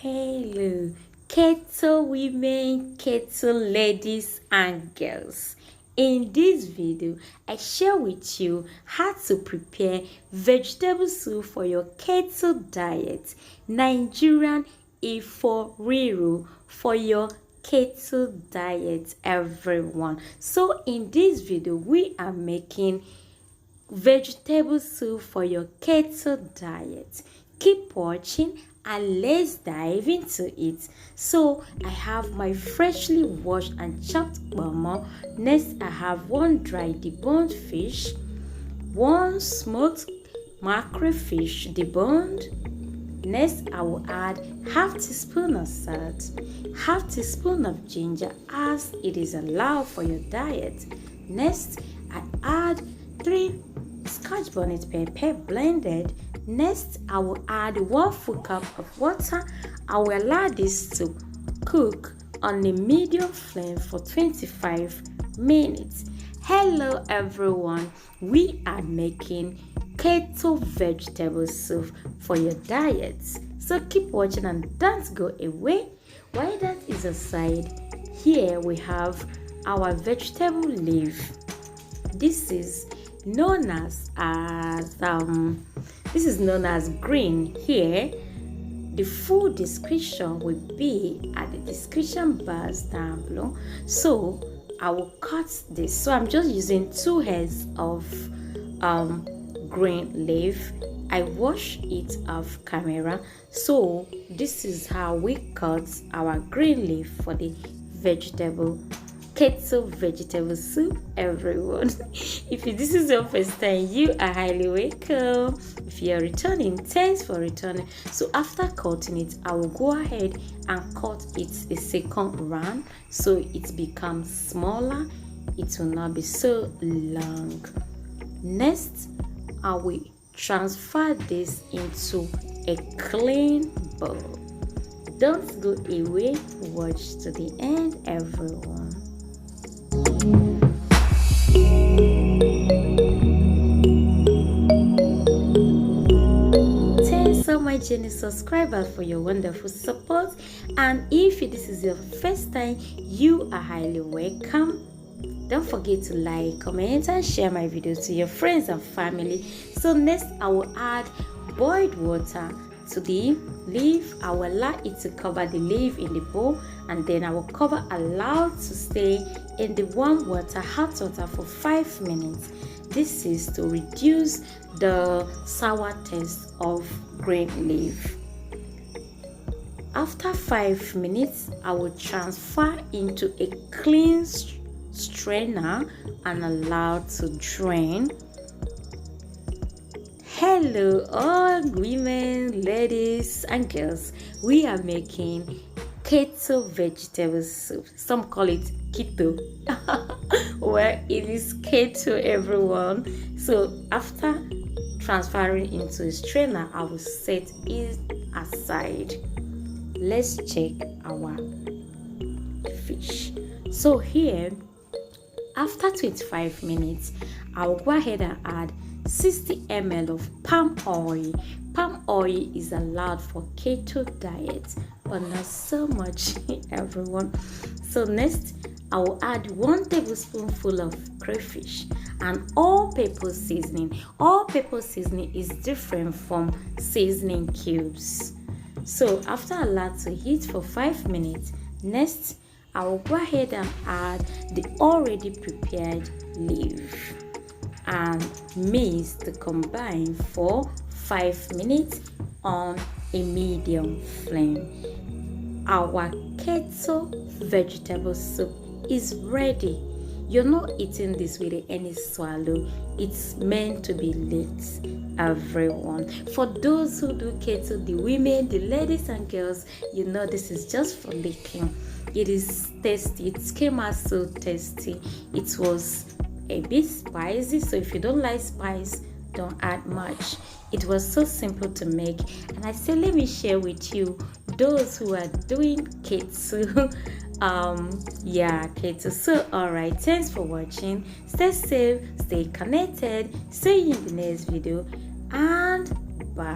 Hello, keto women, keto ladies and girls. In this video, I share with you how to prepare vegetable soup for your keto diet. Nigerian for riro for your keto diet, everyone. So in this video, we are making vegetable soup for your keto diet. Keep watching and let's dive into it. So I have my freshly washed and chopped bama. Next I have one dry deboned fish, one smoked mackerel fish deboned. Next I will add half teaspoon of salt, half teaspoon of ginger as it is allowed for your diet. Next I add 3 Scotch bonnet pepper blended. Next, I will add 1 full cup of water. I will allow this to cook on a medium flame for 25 minutes. Hello everyone, we are making keto vegetable soup for your diet. So keep watching and don't go away. While that is aside, here we have our vegetable leaf. This is known as green. Here the full description will be at the description bars down below, so I will cut this. So I'm just using 2 heads of green leaf. I wash it off camera. So this is how we cut our green leaf for the keto vegetable soup, everyone. If this is your first time, you are highly welcome. If you are returning, thanks for returning. So after cutting it, I will go ahead and cut it a second round so it becomes smaller. It will not be so long. Next, I will transfer this into a clean bowl. Don't go away, watch to the end, everyone. Thanks so much, Jenny subscribers, for your wonderful support. And if this is your first time, you are highly welcome. Don't forget to like, comment and share my videos to your friends and family. So next I will add boiled water to the leaf. I will allow it to cover the leaf in the bowl, and then I will allow to stay in the warm water, hot water, for 5 minutes. This is to reduce the sour taste of green leaf. After 5 minutes, I will transfer into a clean strainer and allow to drain. Hello all women, ladies and girls, we are making keto vegetable soup. Some call it keto well, it is keto, everyone. So after transferring into a strainer, I will set it aside. Let's check our fish. So here, after 25 minutes, I will go ahead and add 60 ml of palm oil. Palm oil is allowed for keto diet, but not so much, everyone. So next, I will add 1 tablespoonful of crayfish and all-purpose seasoning. All-purpose seasoning is different from seasoning cubes. So after allowed to heat for 5 minutes, next I will go ahead and add the already prepared leaf and mix to combine for 5 minutes on a medium flame. Our keto vegetable soup is ready. You're not eating this with any swallow. It's meant to be lit, everyone. For those who do keto, the women, the ladies and girls, you know this is just for licking. It is tasty. It came out so tasty. It was a bit spicy, so if you don't like spice, don't add much. It was so simple to make, and I say let me share with you those who are doing keto. Keto. So alright, thanks for watching. Stay safe, stay connected. See you in the next video, and